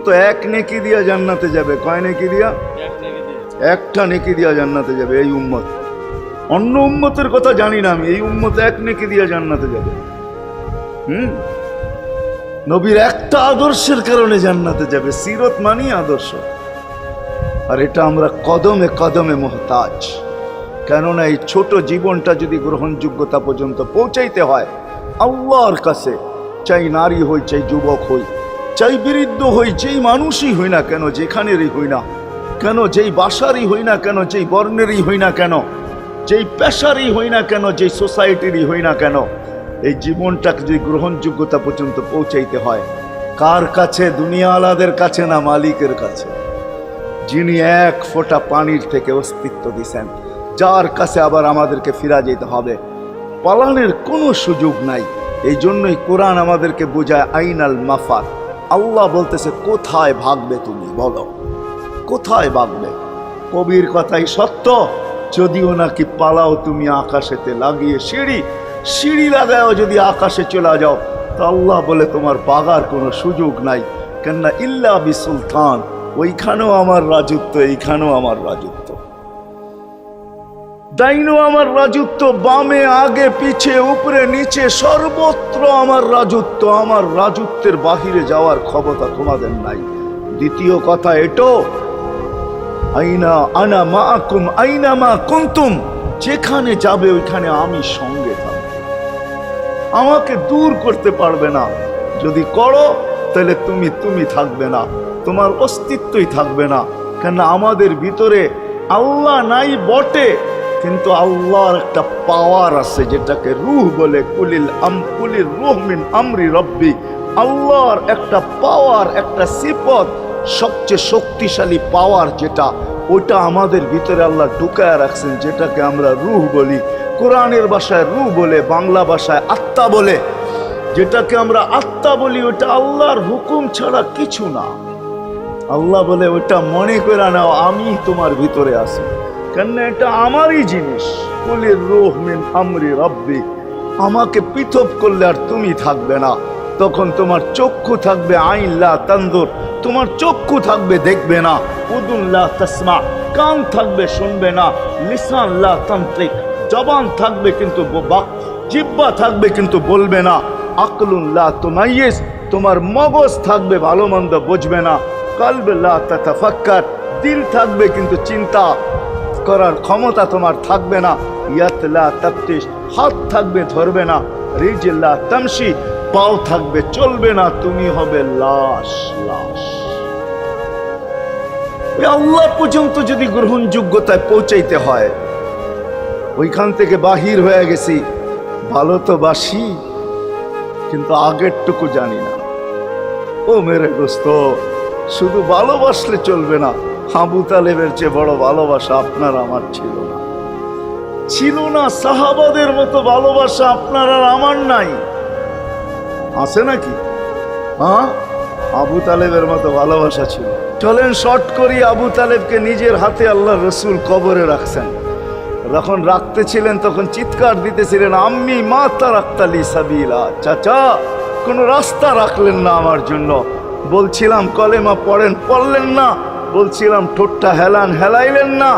তো এক নেকি দিয়া জান্নাতে যাবে। কয় নেকি দিয়া? একটা নেকি দিয়া জান্নাতে যাবে এই উম্মত। অন্য উম্মতের কথা জানি না আমি, এই উম্মত এক নেকি দিয়া জান্নাতে যাবে। নবীর একটা আদর্শের কারণে জান্নাতে যাবে। সিরত মানি আদর্শ, আর এটা আমরা কদমে কদমে মুহতাজ। কেননা এই ছোট জীবনটা যদি গ্রহণযোগ্যতা পর্যন্ত পৌঁছাইতে হয় আল্লাহর কাছে, চাই নারী হই, চাই যুবক হই, চাই বৃদ্ধ হই, যেই মানুষই হই না কেন, যেখানেরই হই না কেন, যেই বাসারই হই না কেন, যেই বর্ণেরই হই না কেন, যেই পেশারই হই না কেন, যেই সোসাইটিরই হই না কেন, এই জীবনটাকে যদি গ্রহণযোগ্যতা পর্যন্ত পৌঁছাইতে হয় কার কাছে? দুনিয়াওয়ালাদের কাছে না, মালিকের কাছে, যিনি এক ফোঁটা পানির থেকে অস্তিত্ব দিছেন, যার কাছে আবার আমাদেরকে ফিরা যেতে হবে। পালানের কোনো সুযোগ নাই। এই জন্যই কোরআন আমাদেরকে বোঝায় আইনাল মাফার। আল্লাহ বলতেছে কোথায় ভাগবে তুমি, বলো কোথায় ভাগবে? কবির কথাই সত্য, যদিও নাকি পালাও তুমি আকাশেতে লাগিয়ে সিঁড়ি, সিঁড়ি লাগাও যদি আকাশে চলে যাও, তো আল্লাহ বলে তোমার বাগার কোনো সুযোগ নাই। কেননা ইল্লা বিসুলতান, ওইখানেও আমার রাজত্ব, এইখানেও আমার রাজত্ব, ডাইনো আমার রাজত্ব, বামে আগে পিছে উপরে নিচে সর্বত্র আমার রাজত্ব। আমার রাজত্বের বাহিরে যাওয়ার ক্ষমতা তোমাদের নাই। দ্বিতীয় কথা এটো, আইনা আনা মাআকুম আইনা মা কুনতুম, যেখানে যাবে ওইখানে আমি সঙ্গে থাকব। আমাকে দূর করতে পারবে না। যদি করো তাহলে তুমি থাকবে না, তোমার অস্তিত্বই থাকবে না। কেন আমাদের ভিতরে আল্লাহ নাই বটে, কিন্তু আল্লাহর একটা পাওয়ার আছে যেটাকে রূহ বলে। কুলির রূহ মিন আমরি রব্বি। আল্লাহর একটা পাওয়ার, একটা সিফত, সবচেয়ে শক্তিশালী পাওয়ার যেটা, ওটা আমাদের ভিতরে আল্লাহ ঢুকায় রাখছেন, যেটাকে আমরা রূহ বলি। কোরআনের ভাষায় রূহ বলে, বাংলা ভাষায় আত্মা বলে। যেটাকে আমরা আত্মা বলি ওটা আল্লাহর হুকুম ছাড়া কিছু না। আল্লাহ বলে ওটা মনে করে নাও আমি তোমার ভিতরে আছি, কেন এটা আমারই জিনিস। কুলির রূহ মিন আমরি রব্বি। আমাকে পৃথক করলে আর তুমি থাকবে না। তখন তোমার চক্ষু থাকবে আইন লা তানজুর, তোমার চক্ষু থাকবে দেখবে না। উদুন লা তাসমা, কান থাকবে শুনবে না। লিসান লা তানতিক, জবান থাকবে কিন্তু জিহ্বা থাকবে কিন্তু বলবে না। আকলুন লা তুমাইয়িজ, তোমার মগজ থাকবে ভালো মন্দ বুঝবে না। কলব লা তাতাফাক্কার, দিল থাকবে কিন্তু চিন্তা করার ক্ষমতা তোমার থাকবে না। ইয়াত লা তাফতিশ, হাত থাকবে ধরবে না। রিজল লা তামশি, পাও থাকবে চলবে না। তুমি হবে লাশ। লাশ। ওই আল্লাহ পর্যন্ত যদি গ্রহণযোগ্যতায় পৌঁছাইতে হয়, ওইখান থেকে বাহির হয়ে গেছি, ভালো তো বাসি কিন্তু আগেরটুকু জানি না। ও মেরে দোস্ত, শুধু ভালোবাসলে চলবে না। আবু তালেবের চেয়ে বড় ভালোবাসা আপনার আমার ছিল না, ছিল না। সাহাবাদের মতো ভালোবাসা আপনার আর আমার নাই। আছে নাকি? হ্যাঁ, আবু তালেবের মতো ভালোবাসা ছিল। চলেন শর্ট করি। আবু তালেবকে নিজের হাতে আল্লাহ রসুল কবরে রাখছেন। যখন রাখতেছিলেন তখন চিৎকার দিতেছিলেন, আম্মি মা তারাক্তালি সাবিলা, চাচা কোন রাস্তা রাখলেন না আমার জন্য। বলছিলাম কলেমা পড়েন, পড়লেন না। বলছিলাম ঠোঁটটা হেলান, হেলাইলেন না।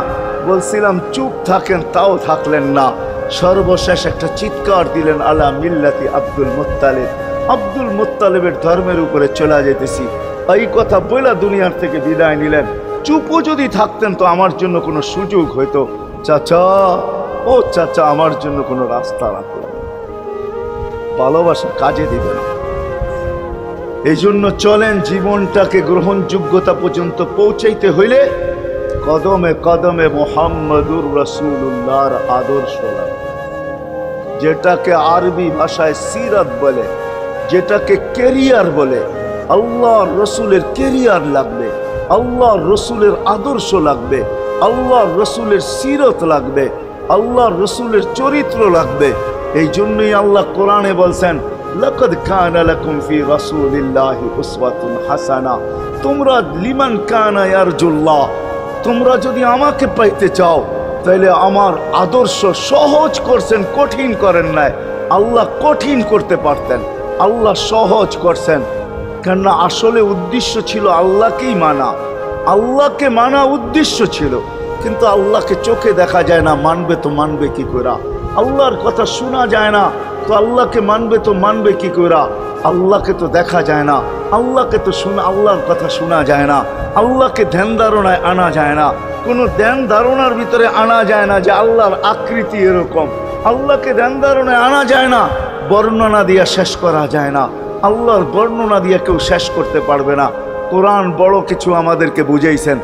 বলছিলাম চুপ থাকেন, তাও থাকলেন না। সর্বশেষ একটা চিৎকার দিলেন, আলা মিল্লাতি আব্দুল মুত্তালিব, আব্দুল মুত্তালিবের ধর্মের উপরে চলে যেতেছি। এই কথা বলে দুনিয়ার থেকে বিদায় নিলেন। চুপও যদি থাকতেন তো আমার জন্য কোনো সুযোগ হইতো। চাচা, ও চাচা, আমার জন্য কোনো রাস্তা রাখলেন। ভালোবাসা কাজে দিবে না। এই জন্য চলেন, জীবনটাকে গ্রহণযোগ্যতা পর্যন্ত পৌঁছাইতে হইলে কদমে কদমে মুহাম্মদুর রাসূলুল্লাহর আদর্শ লাগবে। যেটাকে আরবি ভাষায় সিরাত বলে, যেটাকে কেরিয়ার বলে। আল্লাহর রসুলের কেরিয়ার লাগবে, আল্লাহর রসুলের আদর্শ লাগবে, আল্লাহর রসুলের সিরত লাগবে, আল্লাহর রসুলের চরিত্র লাগবে। এই জন্যই আল্লাহ কোরআনে বলছেন, লাকাদ কানা লাকুম ফি রাসূলিল্লাহি উসওয়াতুন হাসানা। তোমরা লিমান কানা ইয়ারজুল্লাহ, তোমরা যদি আমাকে পাইতে চাও তাহলে আমার আদর্শ সহজ করছেন, কঠিন করেন নাই। আল্লাহ কঠিন করতে পারতেন, আল্লাহ সহজ করছেন। কেননা আসলে উদ্দেশ্য ছিল আল্লাহকেই মানা, আল্লাহকে মানা উদ্দেশ্য ছিল। কিন্তু আল্লাহকে চোখে দেখা যায় না, মানবে তো মানবে কি করে? আল্লাহর কথা শোনা যায় না, তো আল্লাহকে মানবে তো মানবে কি করে? আল্লাহকে তো দেখা যায় না, আল্লাহকে তো আল্লাহর কথা শোনা যায় না, আল্লাহকে ধ্যান ধারণায় আনা যায় না, কোনো ধ্যান ধারণার ভিতরে আনা যায় না যে আল্লাহর আকৃতি এরকম। আল্লাহকে ধ্যান ধারণায় আনা যায় না, বর্ণনা দিয়া শেষ করা যায় না। আল্লাহর বর্ণনা দিয়ে কেউ শেষ করতে পারবে না। কোরআন বড় কিছু আমাদেরকে বুঝাইছেন,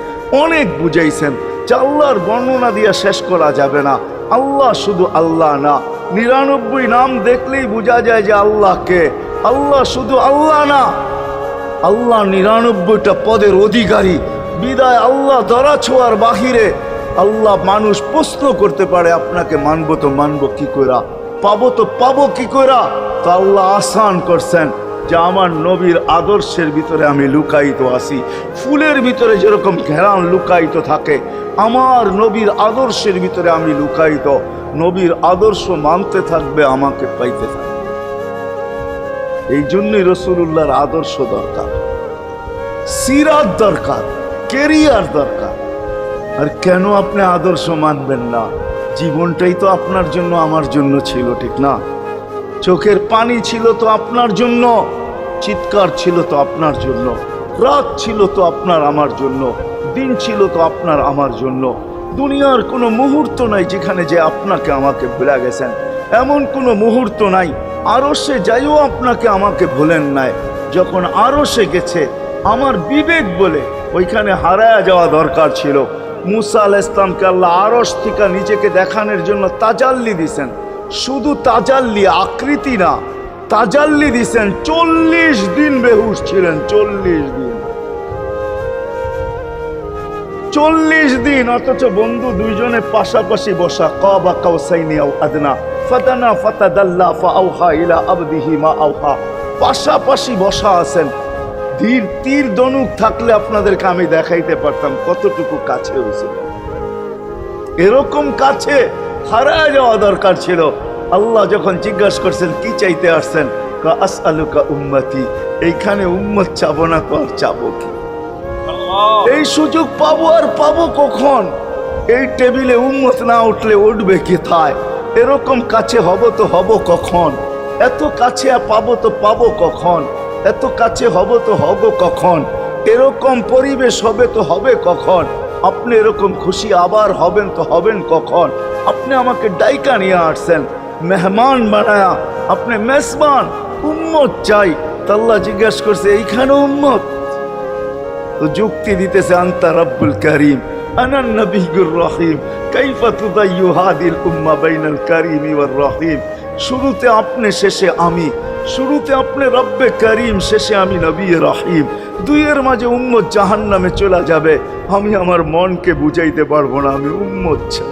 অনেক বুঝাইছেন যে আল্লাহর বর্ণনা দিয়ে শেষ করা যাবে না। আল্লাহ শুধু আল্লাহ না, 99 নাম দেখলেই বোঝা যায় যে আল্লাহকে। আল্লাহ শুধু আল্লাহ না, আল্লাহ 99টা পদের অধিকারী। বিদায় আল্লাহ ধরা ছোঁয়ার বাহিরে আল্লাহ মানুষ প্রশ্ন করতে পারে, আপনাকে মানবো তো মানবো কি করে, পাবো তো পাবো কি করে? তো আল্লাহ আসান করছেন যে আমার নবীর আদর্শের ভিতরে আমি লুকায়িত আছি। ফুলের ভিতরে যেরকম ঘেরান লুকায়িত থাকে, আমার নবীর আদর্শের ভিতরে আমি লুকায়িত। নবীর আদর্শ মানতে থাকবে, আমাকে পাইতে থাকবে। এই জন্যই রাসূলুল্লাহর আদর্শ দরকার, সিরাত দরকার, কেরিয়ার দরকার। আর কেন আপনি আদর্শ মানবেন না? জীবনটাই তো আপনার জন্য আমার জন্য ছিল, ঠিক না? চোখের পানি ছিল তো আপনার জন্য, চিৎকার ছিল তো আপনার জন্য, রাত ছিল তো আপনার আমার জন্য, দিন ছিল তো আপনার আমার জন্য। দুনিয়ার কোনো মুহূর্ত নাই যেখানে যে আপনাকে আমাকে ভুলে গেছেন, এমন কোনো মুহূর্ত নাই। আরশে যাইও আপনাকে আমাকে ভুলেন নাই। যখন আরশে গেছে আমার বিবেক বলে ওইখানে হারায়া যাওয়া দরকার ছিল। মুসা আলাইহিস সালামকে আল্লাহ আরশ থেকে নিজেকে দেখানোর জন্য তাজাল্লি দিছেন। শুধু তাজাল্লি, আকৃতি না, তাজাল্লি দিছেন। 40 দিন বেহুশ ছিলেন, 40 দিন, 40 দিন। অথচ বন্ধু দুইজনে পাশাপাশি বসা, কাবা কাউসাইনি আও আদনা ফাতানা ফাতাদাল্লা ফাআওহা ইলা আবদিহি মা আওহা, পাশাপাশি বসা আছেন। তীর ধনুক থাকলে আপনাদেরকে আমি দেখাইতে পারতাম কতটুকু কাছে হয়েছিল। এরকম কাছে হারায় যাওয়া দরকার ছিল। আল্লাহ যখন জিজ্ঞাসা করছেন কি চাইতে আসছেন, আসআলুকা উম্মতি, এইখানে উম্মত চাবো না তো আর চাবো কি? এই সুযোগ পাবো আর পাবো কখন? এই টেবিলে উম্মত না উঠলে উঠবে কোথায়? এরকম কাছে হব তো হব কখন? এত কাছে পাবো তো পাবো কখন? এত কাছে হব তো হব কখন? এরকম পরিবেশ হবে তো হবে কখন? আপনি এরকম খুশি আবার হবেন তো হবেন কখন? আপনি আমাকে ডাইকা নিয়ে আসছেন, মেহমান বানায়া, আপনি মেজবান, উম্মত চাই। আল্লাহ জিজ্ঞাসা করছে এইখানে উম্মত? তো যুক্তি দিতেছে আনতা রব্বুল করিম আনান নবিয়্যুর রহিম কাইফা তুদাইয়ু হাদিল উম্মাহ বাইনাল কারীমি ওয়ার রহিম। শুরুতে আপনি, শেষে আমি। শুরুতে আপনি রব্বে করিম, শেষে আমি নবী রহিম। দুইয়ের মাঝে উম্মত জাহান্নামে চলে যাবে। আমি আমার মনকে বুঝাইতে পারবো না, আমি উম্মত চাই।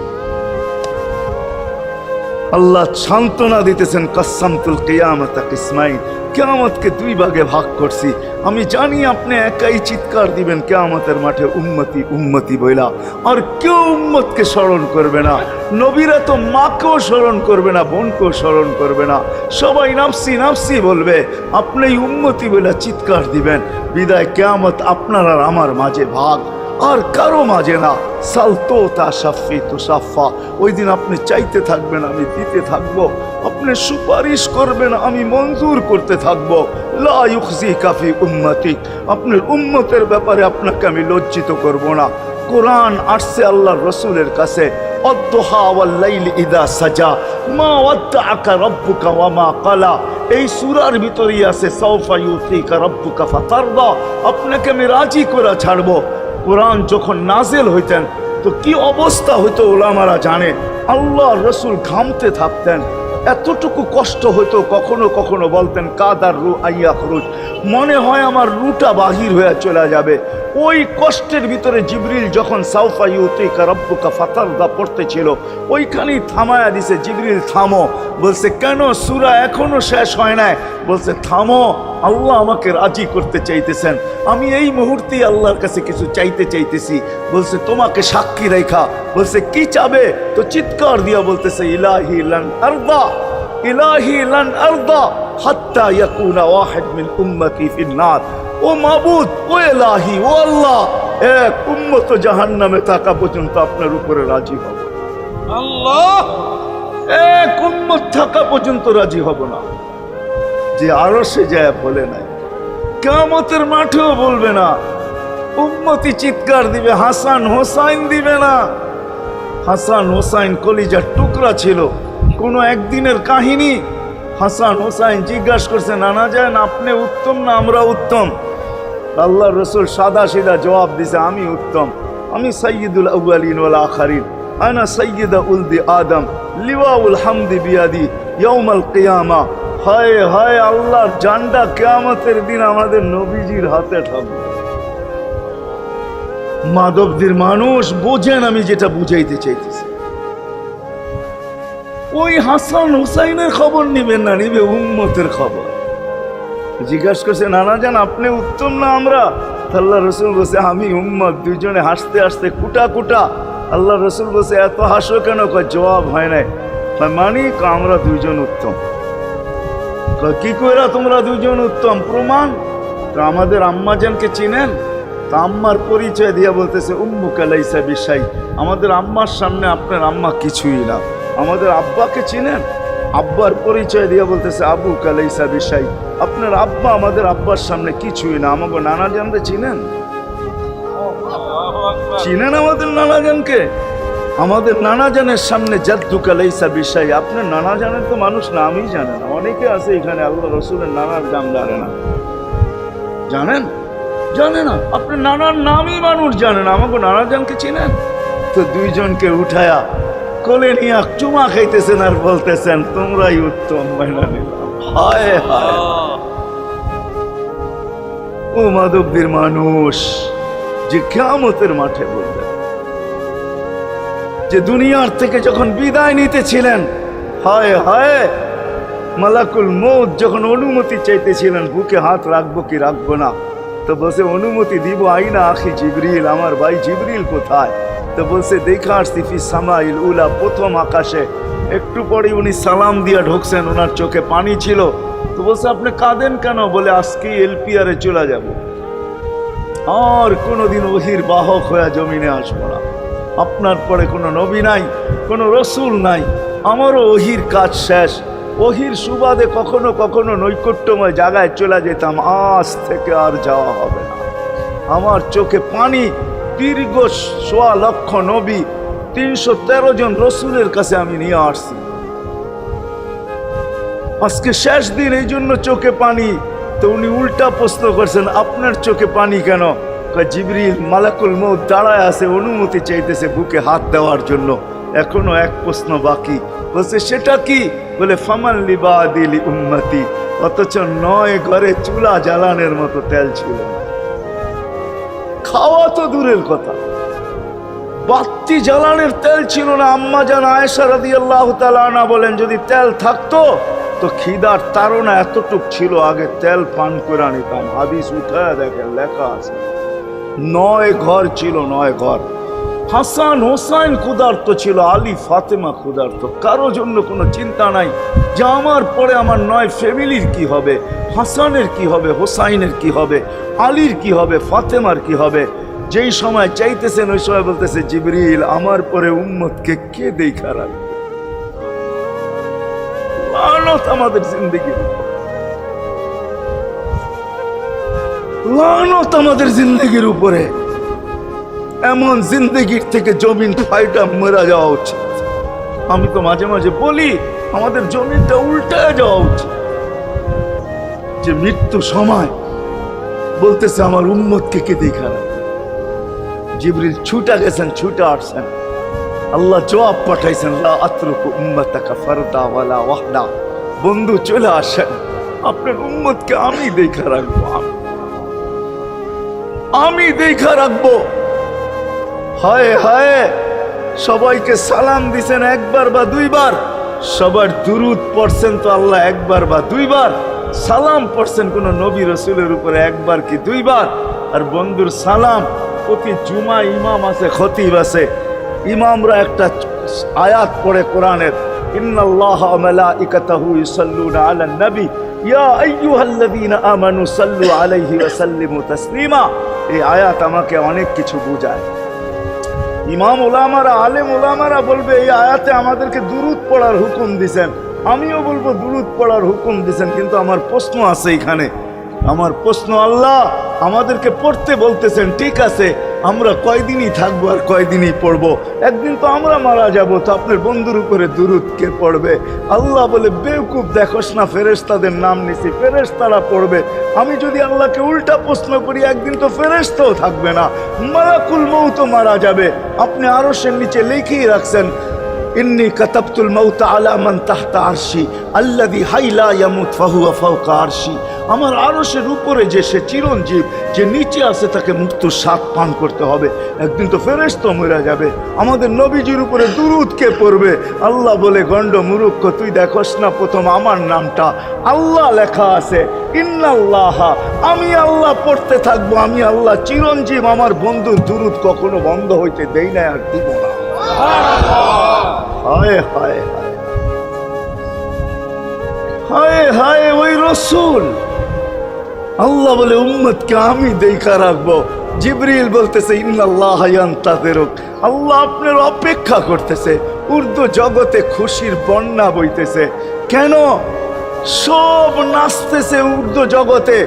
আল্লাহ সান্ত্বনা দিতেছেন, কাসসামতুল কিয়ামাতা কিসমাইন, কিয়ামতকে 2 ভাগে ভাগ করছি। আমি জানি আপনি একাই চিৎকার দিবেন কিয়ামতের মাঠে উম্মতি উম্মতি বইলা, আর কেউ উম্মতকে স্মরণ করবে না। নবীরা তো মাকেও স্মরণ করবে না, বোনকেও স্মরণ করবে না, সবাই নাফসি নাফসি বলবে। আপনি উম্মতি বইলা চিৎকার দিবেন। বিদায় কিয়ামত আপনার আর আমার মাঝে ভাগ, আর কারো মাঝে না। সালতো তা সাফি তো সাফা, ওই দিন আপনি চাইতে থাকবেন, আমি দিতে থাকবো। আপনি সুপারিশ করবেন, আমি মঞ্জুর করতে থাকবো। লা ইউখজিকা ফি উম্মতিক, আপনার উম্মতের ব্যাপারে আপনাকে আমি লজ্জিত করব না। কোরআন আসছে আল্লাহর রাসূলের কাছে, অদ্দুহা ওয়াল লাইলি ইযা সাজা মা ওয়াদ্দাআকা রাব্বুকা ওয়া মা ক্বালা। এই সূরার ভিতরেই আছে সাউফা ইউতিকা রাব্বুকা ফাতারদা, আপনাকে আমি রাজি করে ছাড়বো। কোরআন যখন নাজিল হইতেন তো কি অবস্থা হইতো ওলামারা জানে। আল্লাহ রসুল ঘামতে থাকতেন, এতটুকু কষ্ট হইতো, কখনো কখনো বলতেন কাদার রু আইয়া খরুজ, মনে হয় আমার রুটা বাহির হয়ে চলে যাবে। ওই কষ্টের ভিতরে জিবরিল যখন সাউফা ইউতিকা রাব্বুকা ফাতারদা পড়তেছিল, ওইখানেই থামায়া দিছে, জিবরিল থামো। বলছে কেন? সূরা এখনো শেষ হয় নাই। বলছে থামো, আল্লাহ আমাকে রাজি করতে চাইতেছেন, আমি এই মুহূর্তেই আল্লাহর কাছে কিছু চাইতে চাইতেছি। বলছে তোমাকে সাক্ষী রেখা। বলছে কি চাবে? তো চিৎকার দিয়া বলতেছে ইলাহি লান আরদা, ইলাহি লান আরদা, হাত্তা ইয়াকুনা ওয়াহিদ মিন উম্মতি ফিন নার। ও মাবুদ, ও ইলাহি, ও আল্লাহ, এক উম্মত জাহান্নামে থাকা পর্যন্ত আপনার উপরে রাজি হব। আল্লাহ, এক উম্মত থাকা পর্যন্ত রাজি হব না। যে আরশে যায় বলে নাই, কিয়ামতের মাঠেও বলবে না। উম্মতি চিৎকার দিবে, হাসান হোসাইন দিবে না। হাসান হোসাইন কলিজার টুকরা ছিল, কোনো একদিনের কাহিনী। হাসান হোসাইন জিজ্ঞাসা করছে, নানা যান আপনি উত্তম না আমরা উত্তম? আল্লাহ রসুল সাদা সিধা জবাব দিছে, আমি উত্তম, আমি সাইয়্যিদুল আউয়ালিন ওয়াল আখিরিন, আনা সাইয়্যিদা উলদি আদম, লিওয়াউল হামদি বিয়াদি ইয়াউমাল কিয়ামা। হায় হায়, আল্লাহর জান্ডা কিয়ামতের দিন আমাদের নবীজির হাতে থাকবে। মাধবদীর মানুষ বোঝেন আমি যেটা বুঝাইতে চাইতেছি। ওই হাসান হুসাইনের খবর নিবেন না, নিবে উম্মতের খবর। জিজ্ঞাসা করছে, নানা জান আপনি উত্তম না আমরা? আল্লাহ রসুল বলছে, আমি উম্মত। দুইজনে হাসতে হাসতে কুটা কুটা। আল্লাহ রসুল বলছে, এত হাসো কেন? জবাব হয় নাই। মানি আমরা দুইজন উত্তম। কি কইরা তোমরা দুইজন উত্তম? প্রমাণ। তো আমাদের আম্মা জানকে চিনেন? তা আম্মার পরিচয় দিয়া বলতেছে, উম্মুকা লাইসা বিশাই, আমাদের আম্মার সামনে আপনার আম্মা কিছুই না। আমাদের আব্বাকে চিনেন? আব্বার পরিচয় দিয়া বলতেছে, আবু কালাইসা বিশাই, আপনার আব্বা আমাদের আব্বার সামনে কিছুই না। আমাকে নানা জানতে চিনেন? চিনেন আমাদের নানা জানকে? আমাদের নানা জানের সামনে জাদ্দু কালাইসা বিশাই, আপনার নানা জানের তো মানুষ নামই জানে না। অনেকে আছে এখানে আল্লাহ রসুলের নানার নাম জানে না। জানেন? জানে না। আপনার নানার নামই মানুষ জানে না। আমাকে নানা জানকে চিনেন? তো দুইজনকে উঠায়া কোলে নিয়ে চুমা খাইতেছেন আর বলতেছেন, তোমরাই উত্তম। মহিলা নিলাম। হায় হায়, ও মাধবদীর মানুষ যে কিয়ামতের মাঠে বললেন, যে দুনিয়ার থেকে যখন বিদায় নিতেছিলেন, হায় হায়, মালাকুল মউত যখন অনুমতি চাইতেছিলেন, বুকে হাত রাখবো কি রাখবো না, তো বলছে অনুমতি দিব। আইনা আখি জিবরিল, আমার ভাই জিবরিল কোথায়? তো বলছে, দেখা আসছি ফি সামাইল উলা, প্রথম আকাশে। একটু পরে উনি সালাম দিয়া ঢুকছেন, ওনার চোখে পানি ছিল। তো বলছে, আপনি কাঁদেন কেন? বলে, আজকেই এলপিআরে চলে যাব, আর কোনোদিন ওহির বাহক হয়ে জমিনে আসবো না। আপনার পরে কোনো নবী নাই, কোনো রসুল নাই, আমারও ওহির কাজ শেষ। ওহির সুবাদে কখনো কখনো নৈকট্যময় জায়গায় চলে যেতাম, আজ থেকে আর যাওয়া হবে না। আমার চোখে পানি। দীর্ঘ ১.৫ লক্ষ নবী, ৩১৩ জন রসুলের কাছে আমি নিয়ে আসছি। আজকে শেষ দিন, এই জন্য চোখে পানি। তো উনি উল্টা প্রশ্ন করছেন, আপনার চোখে পানি কেন? জিবরিল মালাকুল মউত দাঁড়ায় আছে, অনুমতি চাইতেছে বুকে হাত দেওয়ার জন্য। এখনো এক প্রশ্ন বাকি। বলছে, সেটা কি? বলে, ফামান লিবাদিলি উম্মতি। অথচ ৯ ঘরে চুলা জ্বালানোর মতো তেল ছিল না। খাওয়া তো দূরের কথা, বাতি জ্বালানোর তেল ছিল না। আম্মা জান আয়েশা রাদিয়াল্লাহু তাআলা আনহা বলেন, যদি তেল থাকতো তো খিদার তাড়না এতটুক ছিল, আগে তেল পান করে নিতাম। হাদিস উঠায় দেখেন, লেখা আছে ৯ ঘর ছিল, ৯ ঘর। হাসান হোসাইন ক্ষুধার্ত ছিল, আলী ফাতেমা ক্ষুধার্ত। কারো জন্য কোনো চিন্তা নাই যে আমার পরে আমার ৯ ফ্যামিলির কি হবে, হাসানের কি হবে, হোসাইনের কি হবে, আলীর কি হবে, ফাতেমার কি হবে। যেই সময় চাইতেছেন ওই সময় বলতেছে, জিবরিল আমার পরে উম্মতকে কে দেখা রাখবে? লানত আমাদের জিন্দেগি, লানত আমাদের জিন্দেগির উপরে। এমন জিন্দেগির থেকে জমিন ফাইটা মরা যাওয়া উচিত। আমি তো মাঝে মাঝে বলি, আমাদের জমিনটা উল্টায় যাওয়া উচিত। যে মৃত্যু সময় বলতেছে, আমার উম্মতকে কে দেখা রাখবে? জিবরিল ছুটা গেছেন, ছুটা আসছেন। আল্লাহ জবাব পাঠাইছেন, লা আতরুকু উম্মাতাকা ফারদা ওয়ালা ওয়াহদা। বন্ধু চলে আসেন, আপনার উম্মতকে আমি দেখা রাখবো, আমি দেখা রাখবো। হায় হায়, সবাইকে সালাম দিছেন একবার বা দুইবার, সবার দুরুদ পড়ছেন তো আল্লাহ একবার বা দুইবার, সালাম পড়ছেন কোন নবী রসুলের উপরে একবার কি দুইবার। আর বন্ধুর সালাম প্রতি জুমা ইমাম আছে, খতিব আছে, ইমামরা একটা আয়াত পড়ে কোরআনের, ইন্নাল্লাহা ওয়া মালাইকাতাহু ইউসাল্লুনা আলান নবী ইয়া আইয়ুহাল্লাযীনা আমানু সাল্লু আলাইহি ওয়া সাল্লিমু তাসলিমা। এই আয়াত আমাকে অনেক কিছু বোঝায়। ইমাম ওলামারা, আলেম ওলামারা বলবে এই আয়াতে আমাদেরকে দুরূদ পড়ার হুকুম দিছেন, আমিও বলবো দুরূদ পড়ার হুকুম দিছেন, কিন্তু আমার প্রশ্ন আছে এখানে। আমার প্রশ্ন, আল্লাহ আমাদেরকে পড়তে বলতেছেন, ঠিক আছে, আমরা কয়দিনই থাকবো আর কয়দিনই পড়বো? একদিন তো আমরা মারা যাব, তো আপনার বন্ধুর উপরে দুরূদ কে পড়বে? আল্লাহ বলে, বেওকুফ, দেখোস না ফেরেশতাদের নাম নিছি, ফেরেশতারা পড়বে। আমি যদি আল্লাহকে উল্টা প্রশ্ন করি, একদিন তো ফেরেশতাও থাকবে না, মালাকুল মউত মারা যাবে। আপনি আরশের নিচে লিখেই রাখছেন, ইন্নী কাতাবতুল মাউত আলা মান তাহতা আরশি আল্লাযী হাইলা ইয়ামুত ফাহুয়া ফাওকা আরশি। আমার আরশের উপরে যে সে চিরঞ্জীব, যে নিচে আছে, তাকে মৃত্যুর স্বাদ পান করতে হবে। একদিন তো ফেরেশতা মরে যাবে, আমাদের নবীজির উপরে দুরূদ কে পড়বে? আল্লাহ বলে, গণ্ড মূর্খ, তুই দেখোস না প্রথম আমার নামটা আল্লাহ লেখা আছে, ইন্নাল্লাহা, আমি আল্লাহ পড়তে থাকবো, আমি আল্লাহ চিরঞ্জীব, আমার বন্ধুর দুরূদ কখনো বন্ধ হইতে দেই না, আর দিব না। হায় হায় হায় হায় হায়, ওই রসুল। আল্লাহ বলে, উম্মতকে আমি দেখা রাখবো। জিবরিল বলতেছে, ইন্নাল্লাহা ইয়ান্তাযিরুক, আল্লাহ আপনার অপেক্ষা করতেছে। উর্দু জগতে খুশির বন্যা বইতেছে। কেন? সব নাচতেছে উর্দু জগতে,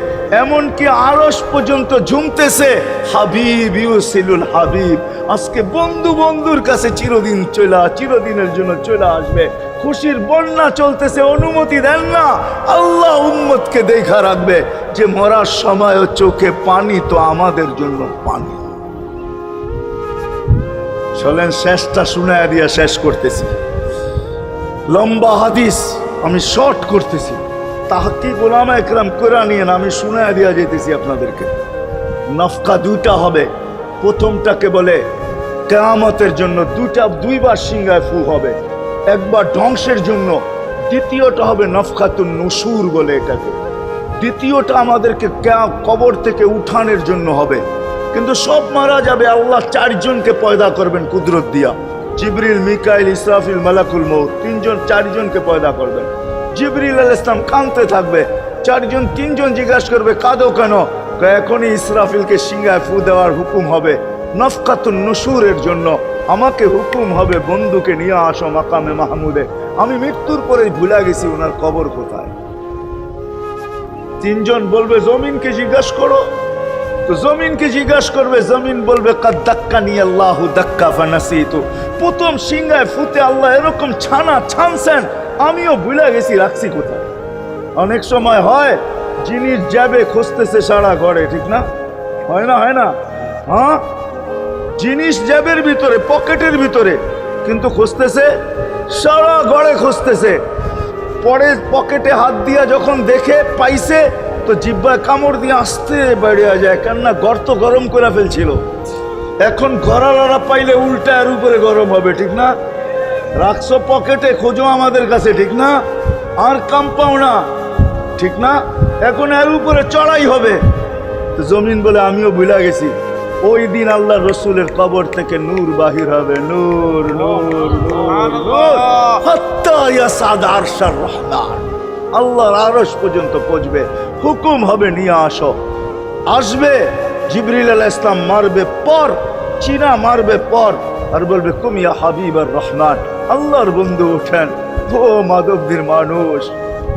এমনকি আরশ পর্যন্ত ঝুমতেছে। হাবিব ইউসিলুল হাবিব, আজকে বন্ধু বন্ধুর কাছে চিরদিনের জন্য চলে আসবে। খুশির বন্যা চলতেছে, অনুমতি দেন না। আল্লাহ উম্মতকে দেখা রাখবে যে মরার সময় চোখে পানি তো আমাদের জন্য পানি। চলেন শেষটা শুনায়া দিয়া শেষ করতেছি। লম্বা হাদিস আমি শর্ট করতেছি, তাহকিক উলামা ইকরাম করে নিয়েন, আমি শুনায়া দিয়া যেতেছি আপনাদেরকে। নফকা দুইটা হবে। প্রথমটাকে বলে কিয়ামতের জন্য, দুইবার সিংহায় ফু হবে, একবার ধ্বংসের জন্য, দ্বিতীয়টা হবে নফকাতুন নুশুর বলে এটাকে। দ্বিতীয়টা আমাদেরকে কবর থেকে উঠানোর জন্য হবে। কিন্তু সব মারা যাবে, আল্লাহ চারজনকে পয়দা করবেন কুদরত দিয়া। জিবরিল, মিকাইল, ইসরাফিল, মালাকুল মউত, চারজনকে পয়দা করবেন। জিবরিল আলাইহিস সালাম কাঁদতে থাকবে, তিনজন জিজ্ঞাসা করবে, কাঁদো কেন? এখনই ইসরাফিলকে সিংহায় ফু দেওয়ার হুকুম হবে নফকাতুন নুশুরের জন্য। আমাকে হুকুম হবে, বন্ধুকে নিয়ে আসো মাকামে মাহমুদে। আমি মৃত্যুর পরে ভুলে গেছি ওনার কবর কোথায়। তিনজন বলবে, জমিনকে জিজ্ঞাসা করো। তো জমিনকে জিজ্ঞাসা করবে, জমিন বলবে, কাদ দাক্কানি আল্লাহু দাক্কা ফানাসিতু। প্রথম সিংহায় ফুতে আল্লাহ এরকম ছানছেন, আমিও ভুলে গেছি রাখছি কোথায়। অনেক সময় হয় জিনিস যাবে খুঁজতেছে সারা ঘরে, ঠিক না? হয় না? হয় না? হ্যাঁ, জিনিস জ্যাবের ভিতরে, পকেটের ভিতরে, কিন্তু খুঁজতেছে সারা ঘরে খুঁজতেছে। পরে পকেটে হাত দিয়া যখন দেখে পাইছে, তো জিহ্বায় কামড় দিয়ে আসতে বেরিয়ে যায়, কেননা গর্ত গরম করে ফেলছিল। এখন গড়ালড়া পাইলে উল্টা এর উপরে গরম হবে, ঠিক না? রাখছো পকেটে, খোঁজো আমাদের কাছে, ঠিক না? আর কাম পাও না, ঠিক না? এখন এর উপরে চড়াই হবে। তো জমিন বলে, আমিও ভুলে গেছি। ওই দিন আল্লাহ রসুলের কবর থেকে নূর বাহির হবে, নূর নূর নূর নূর, হাত্তা ইয়াসাদ আরশার রহমান, আল্লাহর আরশ পর্যন্ত পৌঁছবে। হুকুম হবে, নিয়ে আসো। আসবে জিবরিল আলাইহিস সালাম, মারবে পর, চিনা মারবে পর, আর বলবে, কুম ইয়া হাবিবার রহমান, আল্লাহর বন্ধু ওঠেন। ও মাধবদীর মানুষ,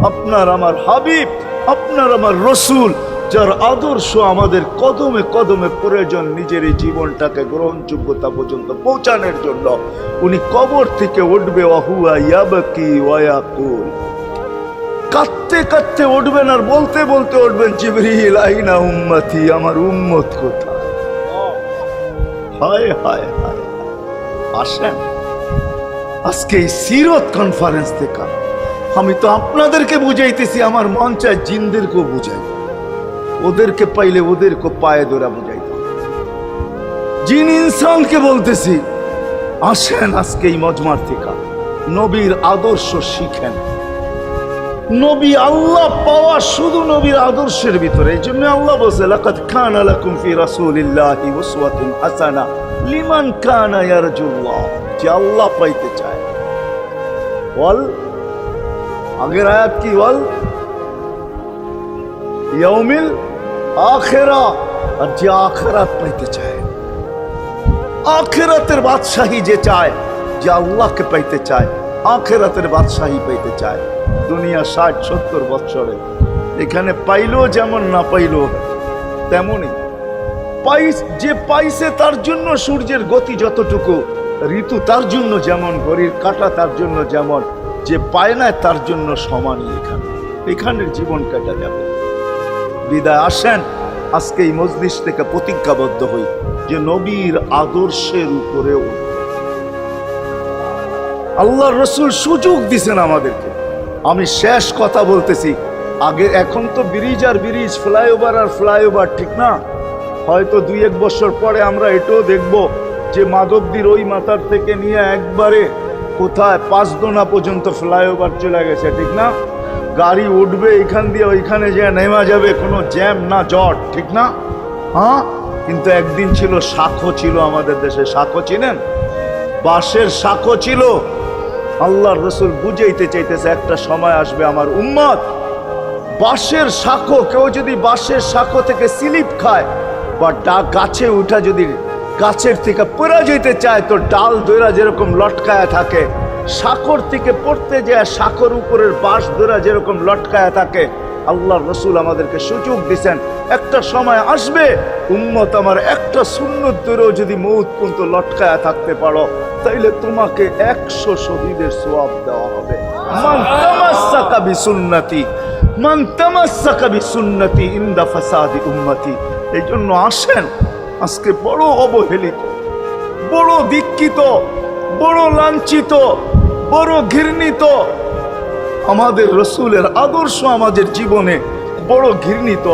আপনার আমার হাবিব, আপনার আমার রসুল, যার আদর্শ আমাদের কদমে কদমে প্রয়োজন নিজের এই জীবনটাকে গ্রহণযোগ্যতা পর্যন্ত পৌঁছানোর জন্য, উনি কবর থেকে উঠবে। ওয়াহুয়া ইয়াবকি ওয়া ইয়াকুল, কাঁদতে কাঁদতে উঠবেন আর বলতে বলতে উঠবেন, জিবরিল আইনা উম্মতি, আমার উম্মত কোথায়? হায় হায় হায়। আসেন আজকে এই সিরত কনফারেন্স থেকে আমি তো আপনাদেরকে বুঝাইতেছি, আমার মন চায় জিনদেরকেও বুঝাই, ওদেরকে পাইলে ওদেরকে পায়ে ধরা বুঝাইতাম। জিন ইনসানকে বলতেছি, আসেন আজকে এই মজমার থেকে নবীর আদর্শ শিখেন। নবী আল্লাহ পাওয়া শুধু নবীর আদর্শের ভিতরে। এই জন্য আল্লাহ বলছে, লাকাদ কানা লাকুম ফি রাসূলিল্লাহি উসওয়াতুন হাসানা লিমান কানা ইয়ারজুল্লাহ, যে আল্লাহ পাইতে চায়। বল, আগের আয়াত কি বল? ইয়াউমিল আখিরা। আর যে আখিরাত পাইতে চায়, আখিরাতের বাদশাহী যে চায়, যে আল্লাহকে পাইতে চায়, আখিরাতের বাদশাহী পাইতে চায়, দুনিয়া 60-70 বছরে এখানে পাইলো যেমন, না পাইলো তেমনই। যে পাইছে তার জন্য সূর্যের গতি যতটুকু, ঋতু তার জন্য যেমন, ঘড়ির কাঁটা তার জন্য যেমন, যে পায় না তার জন্য সমানই। এখানের জীবন কাটা যাবে। বিদায় আসেন আজকে এই মজলিস থেকে প্রতিজ্ঞাবদ্ধ হই যে নবীর আদর্শের উপরেও আল্লাহর রাসূল সুযোগ দিছেন আমাদেরকে। আমি শেষ কথা বলতেছি, আগে এখন তো ব্রিজ আর ব্রিজ, ফ্লাইওভার আর ফ্লাইওভার, ঠিক না? হয়তো 2-1 বছর পরে আমরা এটাও দেখব যে মাধবদীর ওই মাথার থেকে নিয়ে একবারে কোথায় পাঁচদোনা পর্যন্ত ফ্লাইওভার চলে গেছে, ঠিক না? গাড়ি উঠবে এখান দিয়ে ওইখানে যে নেমা যাবে, কোনো জ্যাম না জট, ঠিক না? হ্যাঁ, কিন্তু একদিন ছিল শাখো, ছিল আমাদের দেশে শাখো, চিনেন? বাঁশের শাখো ছিল। আল্লাহর রাসূল বুঝাইতে চাইতেছে একটা সময় আসবে আমার উম্মত, বাঁশের শাখো, কেউ যদি বাঁশের শাখো থেকে স্লিপ খায় বা গাছে উঠা যদি গাছের থেকে পড়ে যেতে চায়, তো ডাল দইরা যেরকম লটকায়া থাকে, শাখর থেকে পড়তে যায় শাখর উপরের বাঁশ দইরা যেরকম লটকায়া থাকে, আল্লাহর রাসূল আমাদেরকে সুযোগ দিয়েছেন একটা সময় আসবে উম্মত আমার, একটা সুন্নত ধরেও যদি মউত পর্যন্ত লটকায়া থাকতে পারো তাইলে তোমাকে 100 শহীদের সওয়াব দেওয়া হবে। মান তামাসসাকা বিসুন্নতি, মান তামাসসাকা বিসুন্নতি ইনদা ফাসাদি উম্মতি। এই জন্য আসেন, আজকে বড় অবহেলিত, বড় দীক্ষিত, বড় লাঞ্ছিত, বড় ঘৃণিত আমাদের রাসূলের আদর্শ আমাদের জীবনে, বড় ঘৃণিত,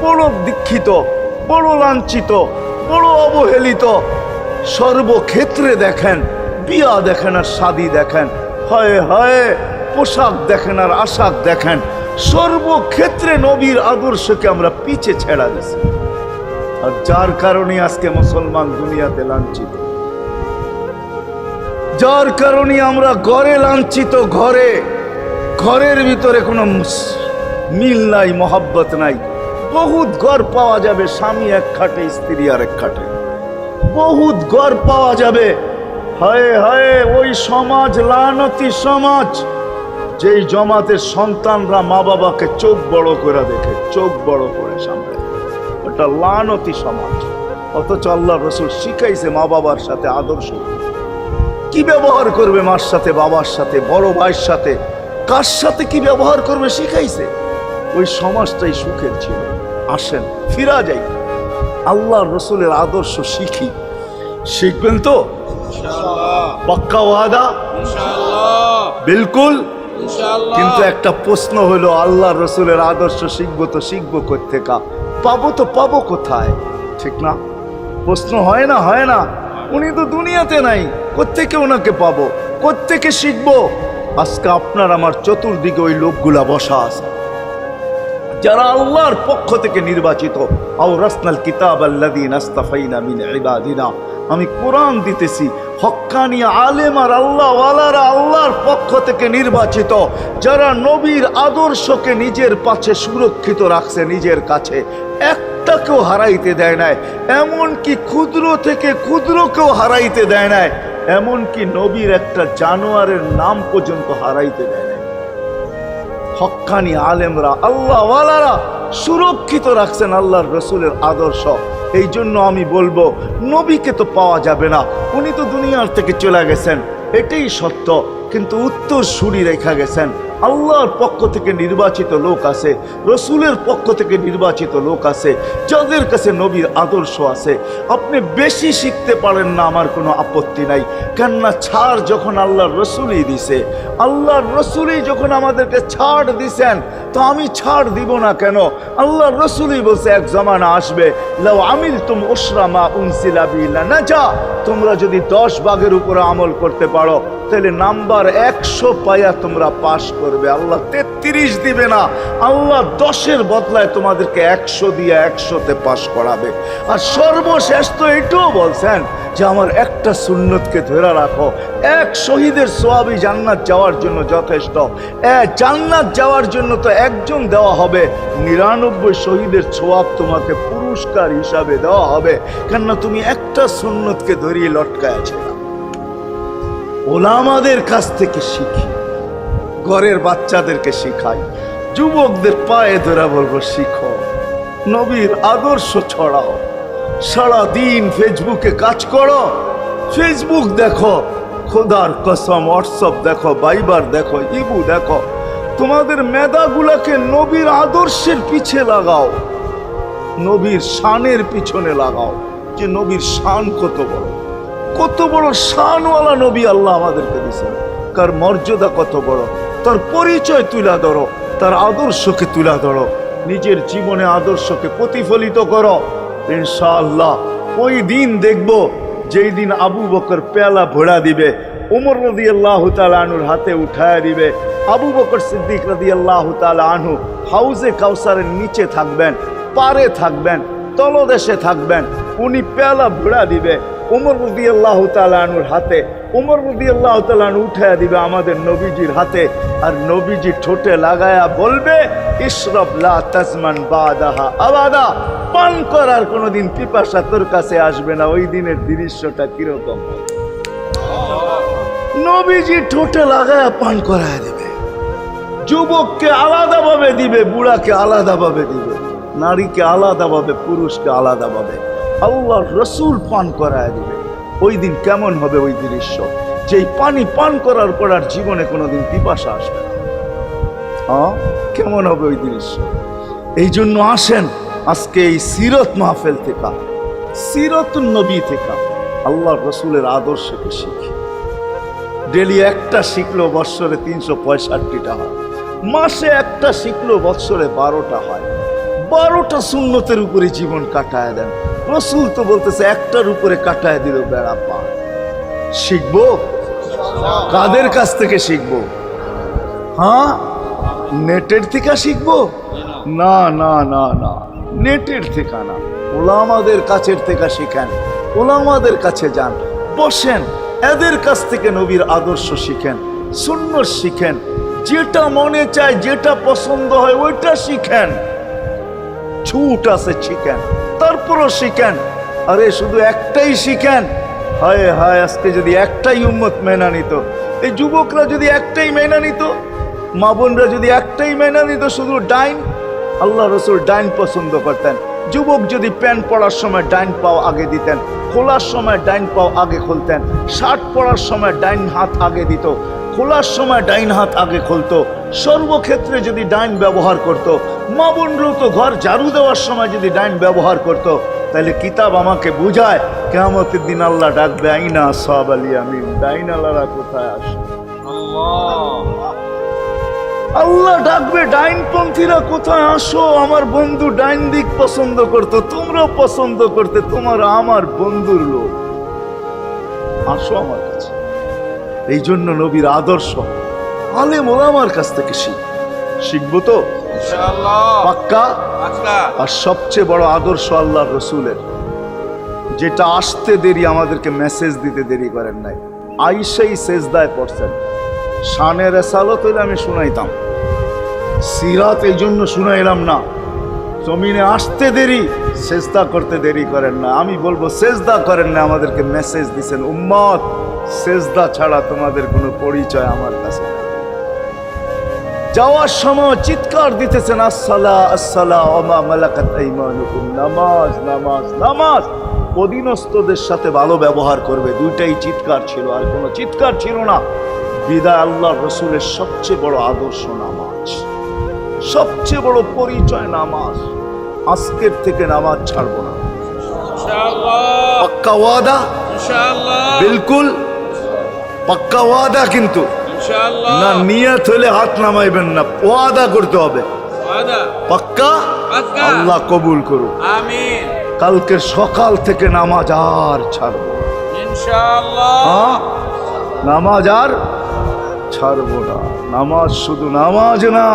বড় দীক্ষিত, বড় লাঞ্ছিত, বড় অবহেলিত। সর্বক্ষেত্রে দেখেন, বিয়া দেখেন আর শাদী দেখেন, হায় হায় পোশাক দেখেন আর আশাক দেখেন, সর্বক্ষেত্রে নবীর আদর্শকে আমরা পিছে ছেড়া দিছি। আর যার কারণে আজকে মুসলমান দুনিয়াতে লাঞ্ছিত, যার কারণে আমরা ঘরে লাঞ্ছিত, ঘরের ভিতরে কোনো মিল নাই, মহব্বত নাই। বহুত ঘর পাওয়া যাবে স্বামী এক খাটে, স্ত্রী আর এক খাটে, বহুত ঘর পাওয়া যাবে। হায় হায় ওই সমাজ লানতি সমাজ, যেই জমাতের সন্তানরা মা বাবাকে চোখ বড় করে দেখে, চোখ বড় করে সামনে, ওটা লানতি সমাজ। অথচ আল্লাহর রাসূল শিখাইছে মা বাবার সাথে আদর্শ কি ব্যবহার করবে, মার সাথে, বাবার সাথে, বড় ভাইয়ের সাথে, কার সাথে কি ব্যবহার করবে শিখাইছে। ওই সমাজটাই সুখের ছিল। আসেন ফিরা যাই, আল্লাহর রাসূলের আদর্শ শিখি। শিখবেন তো পাক্কা ওয়াদা? বিলকুল। কিন্তু একটা প্রশ্ন হলো, আল্লাহর রাসূলের আদর্শ শিখবো তো শিখবো কোত্থেকা, পাবো তো পাবো কোথায়, ঠিক না? প্রশ্ন হয় না, হয় না? উনি তো দুনিয়াতে নাই, কোত্থেকে ওনাকে পাবো, কোত্থেকে শিখবো? আজকে আপনার আমার চতুর্দিকে ওই লোকগুলা বসা আছে যারা আল্লাহর পক্ষ থেকে নির্বাচিত। আওরাসনাল কিতাব আল্লাযীনা ইসতাফাইনা মিন ইবাদিনা। আমি কোরআন দিতেছি, হক্কানি আলেম আর আল্লাহ ওয়ালারা আল্লাহর পক্ষ থেকে নির্বাচিত, যারা নবীর আদর্শকে নিজের পাশে সুরক্ষিত রাখছে, নিজের কাছে একটাকেও হারাইতে দেয় নাই, এমনকি ক্ষুদ্র থেকে ক্ষুদ্রকেও হারাইতে দেয় নাই, এমনকি নবীর একটা জানোয়ারের নাম পর্যন্ত হারাইতে দেয় নাই। হক্কানি আলেমরা আল্লাহ ওয়ালারা সুরক্ষিত রাখছেন আল্লাহর রাসূলের আদর্শ। এই জন্য আমি বলবো, নবীকে তো পাওয়া যাবে না, উনি তো দুনিয়ার থেকে চলে গেছেন, এটাই সত্য, কিন্তু উত্তর সুরি রেখা গেছেন। আল্লাহর পক্ষ থেকে নির্বাচিত লোক আছে, রসুলের পক্ষ থেকে নির্বাচিত লোক আছে, যাদের কাছে নবীর আদর্শ আছে। আপনি বেশি শিখতে পারেন না, আমার কোনো আপত্তি নাই, কেননা ছাড় যখন আল্লাহর রসুলই দিছে, আল্লাহর রসুলই যখন আমাদেরকে ছাড় দিছেন, তো আমি ছাড় দিব না কেন? আল্লাহর রসুলই বলছে এক জমানা আসবে, লাউ আমিলতুম উশরা মা উনসিলা বি লানাজা, তোমরা যদি 10 ভাগের উপরে আমল করতে পারো তাহলে নাম্বার 100 পাইয়া তোমরা পাশ করবে। আল্লাহ 33 দিবে না, আল্লাহ 10-এর বদলায় তোমাদেরকে 100 দিয়ে 100-তে পাশ করাবে। আর সর্বশেষ তো এটাও বলছেন যে আমার একটা সুন্নতকে ধরে রাখো। এক শহীদের সোয়াবই জান্নাত যাওয়ার জন্য যথেষ্ট। জান্নাত যাওয়ার জন্য তো একজন দেওয়া হবে, 99 শহীদের সোয়াব তোমাকে পুরস্কার হিসাবে দেওয়া হবে, কেননা তুমি একটা সুন্নতকে ধরিয়ে লটকায় আছে। ওলামাদের কাছ থেকে শিখি, ঘরের বাচ্চাদেরকে শিখাই, যুবকদের পায়ে ধরে বলবো শিখো, নবীর আদর্শ ছড়াও। সারাদিন ফেসবুকে কাজ করো, ফেসবুক দেখো, খোদার কসম হোয়াটসঅ্যাপ দেখো, ভাইবার দেখো, ইবু দেখো, তোমাদের মেধাগুলোকে নবীর আদর্শের পিছে লাগাও, নবীর শানের পিছনে লাগাও, যে নবীর শান কত বড়, কত বড় শানওয়ালা নবী আল্লাহ আমাদেরকে দিয়েছেন, কার মর্যাদা কত বড়, তার পরিচয় তুলে ধরো, তার আদর্শকে তুলে ধরো, নিজের জীবনে আদর্শকে প্রতিফলিত করো। ইনশাআল্লাহ ওই দিন দেখবো যেই দিন আবু বকর পেয়ালা ভোড়া দিবে, উমর রাদিয়াল্লাহু তাআলা আনহুর হাতে উঠায় দিবে, আবু বকর সিদ্দিক রাদিয়াল্লাহু তাআলা আনহু হাউজে কাউসারের নিচে থাকবেন, পারে থাকবেন, তলদেশে থাকবেন, উনি পেয়ালা ভোড়া দিবে উমর রাদিয়াল্লাহু তাআলা আনহুর হাতে, উমর রাদিয়াল্লাহু তাআলা আনহু উঠায় দিবে আমাদের নবীজির হাতে, আর নবীজি ঠোঁটে লাগায়া বলবে ইশরাব লা তাজমান বাদাহা আবাদা, পান করার কোনোদিন পিপাসা তোর কাছে আসবে না। ওই দিনের দৃশ্যটা কিরকম, নবীজি ঠোঁটে লাগায়া পান করায় দিবে, যুবককে আলাদাভাবে দিবে, বুড়াকে আলাদাভাবে দিবে, নারীকে আলাদাভাবে, পুরুষকে আলাদাভাবে, আল্লাহ রসুল পান করায় দিবে। ওই দিন কেমন হবে ওই দৃশ্য, যেই পানি পান করার পর আর জীবনে কোনোদিন পিপাসা আসবে না। হ্যাঁ, কেমন হবে ওই দৃশ্য। এই জন্য আসেন আজকে এই সিরত মাহফিল থেকে, সিরতুন নবী থেকে আল্লাহ রসুলের আদর্শকে শিখি। ডেলি একটা শিখলো বৎসরে 365টা হয়, মাসে একটা শিখলো বৎসরে 12টা হয়। 12টা সুন্নতের উপরে জীবন কাটায় দেন। রসুল তো বলতেছে একটার উপরে কাটায় দিল বেড়া পা। শিখবো কাদের কাছ থেকে শিখবো? হ্যাঁ, নেটের থেকে শিখবো? না না না না, নেটের থেকে না, ওলামাদের কাছের থেকে শিখেন, ওলামাদের কাছে যান, বসেন, এদের কাছ থেকে নবীর আদর্শ শিখেন, সুন্নত শিখেন, যেটা মনে চায়, যেটা পছন্দ হয় ওইটা শিখেন। ছুট আছে শিখেন, তারপরও শিখেন। আরে শুধু একটাই শিখেন, হায় হায়, আজকে যদি একটাই উম্মত মেনা নিত, এই যুবকরা যদি একটাই মেনা নিত, মা বোনরা যদি একটাই মেনা নিত, শুধু ডাইন, আল্লাহ রসুল ডাইন পছন্দ করতেন। যুবক যদি প্যান্ট পরার সময় ডাইন পাও আগে দিতেন, খোলার সময় ডাইন পাও আগে খুলতেন, শার্ট পরার সময় ডাইন হাত আগে দিত, খোলার সময় ডাইন হাত আগে খুলতো, সর্বক্ষেত্রে যদি ডাইন ব্যবহার করত। মা বোনরাও তো ঘর ঝাড়ু দেওয়ার সময় যদি ডাইন ব্যবহার করত, তাহলে কিতাব আমাকে বুঝায় কিয়ামতের দিন আল্লাহ ডাকবে আইনা আসহাব আল ইয়ামিন, ডাইন আল্লাহরা কোথায় আসে? আল্লাহ ডাকবে ডাইনপন্থীরা কোথায় আসো? আমার বন্ধু ডাইন দিক পছন্দ করতো, তোমরাও পছন্দ করতে, তোমার আমার বন্ধুর লোক, আসো আমার কাছে। এই জন্য নবীর আদর্শ আলেম ওলামার কাছ থেকে শিখবো তো পাক্কা। আর সবচেয়ে বড় আদর্শ আল্লাহ রসুলের, যেটা আসতে দেরি, আমাদেরকে মেসেজ দিতে দেরি করেন নাই। আইসাই সেজদায় পড়ছেন, শানের রেসালত হইলে আমি শুনাইতাম, সিরাত এই জন্য শুনাইলাম না। জমিনে আসতে দেরি, সেজদা করতে দেরি করেন না। আমি বলবো সেজদা করেন না, আমাদেরকে মেসেজ দিছেন, উম্মত সেজদা ছাড়া তোমাদের কোনো পরিচয় আমার কাছে নেই। যাওয়ার সময় চিৎকার দিতেছেন আসসালা আসসালা ওয়া মা মালাকাত আইমানুকুম, নামাজ নামাজ নামাজ, অধীনস্থদের সাথে ভালো ব্যবহার করবে, দুইটাই চিৎকার ছিল, আর কোনো চিৎকার ছিল না। বিদায় আল্লাহ রসুলের সবচেয়ে বড় আদর্শ নামাজ, সবচেয়ে বড় পরিচয় নামাজ। আজকের থেকে নামাজ ছাড়বো না, পাক্কা ওয়াদা, বিলকুল পাক্কা ওয়াদা। কিন্তু না, নিয়ত হলে হাত নামাইবেন না, ওয়াদা করতে হবে, পাক্কা। আল্লাহ কবুল করুন, আমিন। কালকে সকাল থেকে নামাজ আর ছাড়বো ইনশাআল্লাহ, নামাজ আর ছাড়বো না। নামাজ শুধু নামাজ না,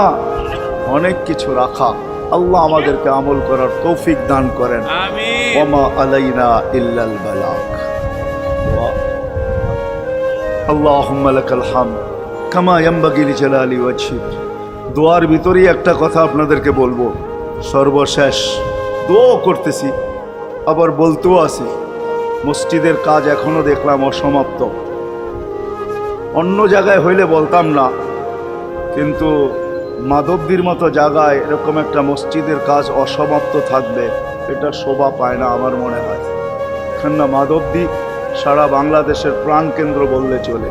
অনেক কিছু রাখা। আল্লাহ আমাদেরকে আমল করার তৌফিক দান করেন। আমিন। ওয়া মা আলাইনা ইল্লাল বালাগ। আল্লাহুম্মা লাকাল হামদ কামা ইয়ানবাগি লিজালালি ওয়াজহিক। দোয়ার ভিতরেই একটা কথা আপনাদেরকে বলবো, সর্বশেষ দোয়া করতেছি, আবার বলতেও আছি, মসজিদের কাজ এখনো দেখলাম অসমাপ্ত। অন্য জায়গায় হইলে বলতাম না, কিন্তু মাধবদীর মতো জায়গায় এরকম একটা মসজিদের কাজ অসমাপ্ত থাকবে, এটা শোভা পায় না আমার মনে হয়। কেননা মাধবদী সারা বাংলাদেশের প্রাণকেন্দ্র বললে চলে,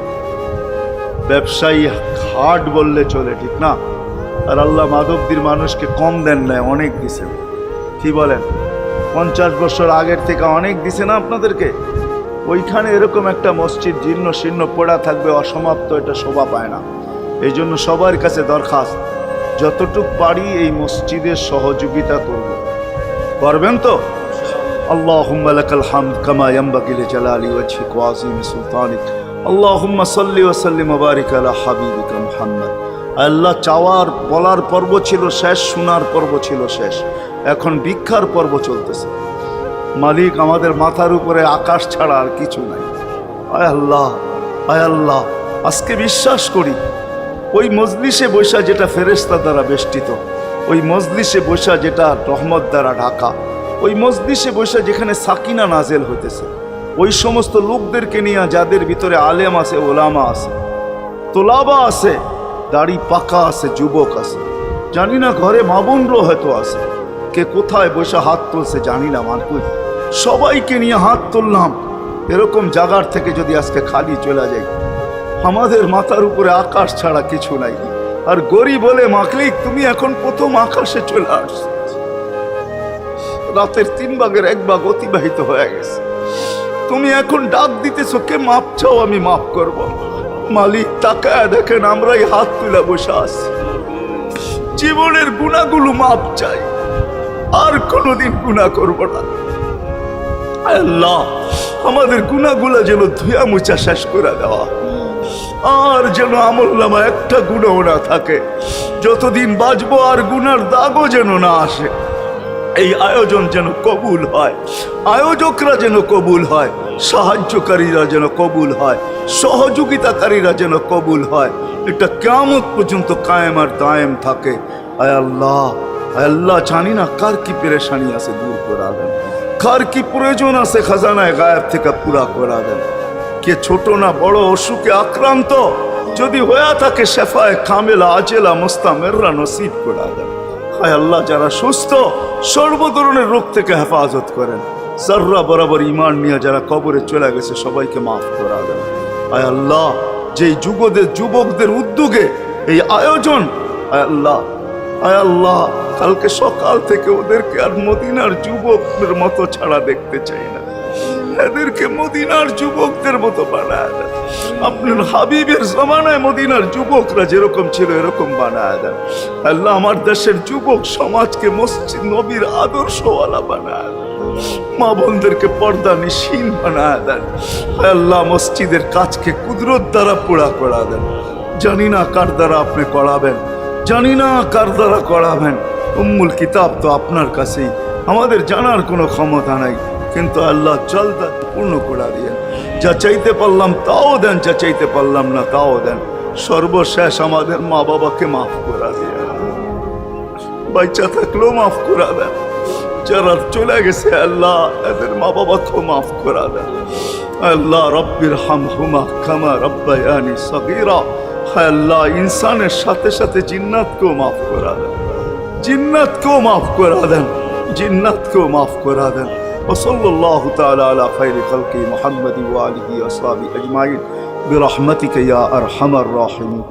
ব্যবসায়ী হাট বললে চলে, ঠিক না? আর আল্লাহ মাধবদীর মানুষকে কম দেন না, অনেক দিছেন। কি বলেন? 50 বছর আগের থেকে অনেক দিছে না আপনাদেরকে? ওইখানে এরকম একটা মসজিদ জীর্ণ শীর্ণ পড়া থাকবে অসমাপ্ত, এটা শোভা পায় না। এই জন্য সবার কাছে দরখাস্ত, যতটুক পারি এই মসজিদের সহযোগিতা করব। পারবেন তো? আল্লাহুম্মা লাকাল হামদ কামা ইয়ানবাগি লিজালালি ওয়াজহিক ওয়া আযীমি সুলতানিক। আল্লাহুম্মা সাল্লি ওয়া সাল্লিম ওয়া বারিক আলা হাবিবিকা মুহাম্মদ। আল্লাহ, চাওয়ার বলার পর্ব ছিল শেষ, শোনার পর্ব ছিল শেষ, এখন ভিক্ষার পর্ব চলতেছে। মালিক, আমাদের মাথার উপরে আকাশ ছাড়া আর কিছু নাই। আয় আল্লাহ, আয় আল্লাহ, আজকে বিশ্বাস করি ওই মজলিসে বৈশা যেটা ফেরেশতা দ্বারা বেষ্টিত, ওই মজলিসে বৈশা যেটা রহমত দ্বারা ঢাকা, ওই মজলিসে বৈশা যেখানে সাকিনা নাজেল হইতেছে, ওই সমস্ত লোকদেরকে নিয়ে যাদের ভিতরে আলেম আছে, ওলামা আছে, তোলাবা আছে, দাড়ি পাকা আছে, যুবক আছে, জানি না ঘরে মা বোনরও হয়তো আছে, কে কোথায় বসে হাত তুলছে জানি না। মানকুই সবাইকে নিয়ে হাত তুললাম। এরকম জায়গার থেকে যদি আজকে খালি চলে যাই, আমাদের মাথার উপরে আকাশ ছাড়া কিছু নাই। আর গরিব বলে, মাকলিক তুমি এখন প্রথম আকাশে চলে আসছো, রাতের 3 ভাগের 1 ভাগ অতিবাহিত হয়ে গেছে, তুমি এখন ডাক দিতেছো, কে মাপ চাও আমি মাফ করব। মালিক, তাকায় দেখেন আমরাই হাত তুলে বসে আছি, জীবনের গুনাহগুলো মাপ চাই, আর কোনোদিন গুনাহ করব না। আল্লাহ, আমাদের গুনাহগুলো যেন ধুয়া মুছা শেষ করে দেওয়া, আর যেন আমলনামা একটা গুনাহ না থাকে, যতদিন বাঁচবো আর গুনার দাগও যেন না আসে। এই আয়োজন যেন কবুল হয়, আয়োজকরা যেন কবুল হয়, সাহায্যকারীরা যেন কবুল হয়, সহযোগিতাকারীরা যেন কবুল হয়, এটা কিয়ামত পর্যন্ত কায়েম আর দায়েম থাকে। আয় আল্লাহ, আয় আল্লাহ, জানি না কার কি পেরেশানি আছে দূর করা দেন, কার কি প্রয়োজন আছে খাজানায় গায়েব থেকে পুরা করা দেন। কে ছোট না বড় অসুখে আক্রান্ত যদি হয়ে থাকে, শেফায়ে কামেলা আজেলা মুস্তামেররা নসিব করা দেন। হায় আল্লাহ, যারা সুস্থ সর্ব ধরনের রোগ থেকে হেফাজত করেন। জর্রা বরাবর ঈমান নিয়ে যারা কবরে চলে গেছে সবাইকে মাফ করা দেন। আয় আল্লাহ, যেই যুবকদের উদ্যোগে এই আয়োজন, আয় আল্লাহ, আয় আল্লাহ, কালকে সকাল থেকে ওদেরকে আর মদিনার যুবকদের মতো ছাড়া দেখতে চাই না, এদেরকে মদিনার যুবকদের মতো বানায় দেন। আপনার হাবিবের জমানায় মদিনার যুবকরা যেরকম ছিল এরকম বানায় দেন। আল্লাহ, আমার দেশের যুবক সমাজকে মসজিদ নবীর আদর্শওয়ালা বানায় দেন, মা বোনদেরকে পর্দা নিশীন বানায় দেন। আল্লাহ, মসজিদের কাজকে কুদরত দ্বারা পুরা করা দেন। জানি না কার দ্বারা আপনি করাবেন, জানি না কার দ্বারা করাবেন। উম্মুল কিতাব তো আপনার কাছেই, আমাদের জানার কোনো ক্ষমতা নাই, কিন্তু আল্লাহ জলদা পূর্ণ করে দিয়ে যা চাইতে পারলাম তাও দেন, যা চাইতে পারলাম না তাও দেন। সর্বশেষ আমাদের মা বাবাকে মাফ করে দিয়ে, বাচ্চা থাকলেও মাফ করে দেন, যারা চলে গেছে আল্লাহ এদের মা বাবাকেও মাফ করে দেন। আল্লাহ, রব্বির হামহুমা কামা রব্বায়ানি সগীরা। হায় আল্লাহ, ইনসানের সাথে সাথে জিন্নাতকেও মাফ করে দেন, জিন্নাতকেও মাফ করে দেন, জিন্নাতকেও মাফ করে দেন। وصلى الله تعالى على خير خلقه محمد وآله وأصحابه أجمعين برحمتك يا أرحم الراحمين.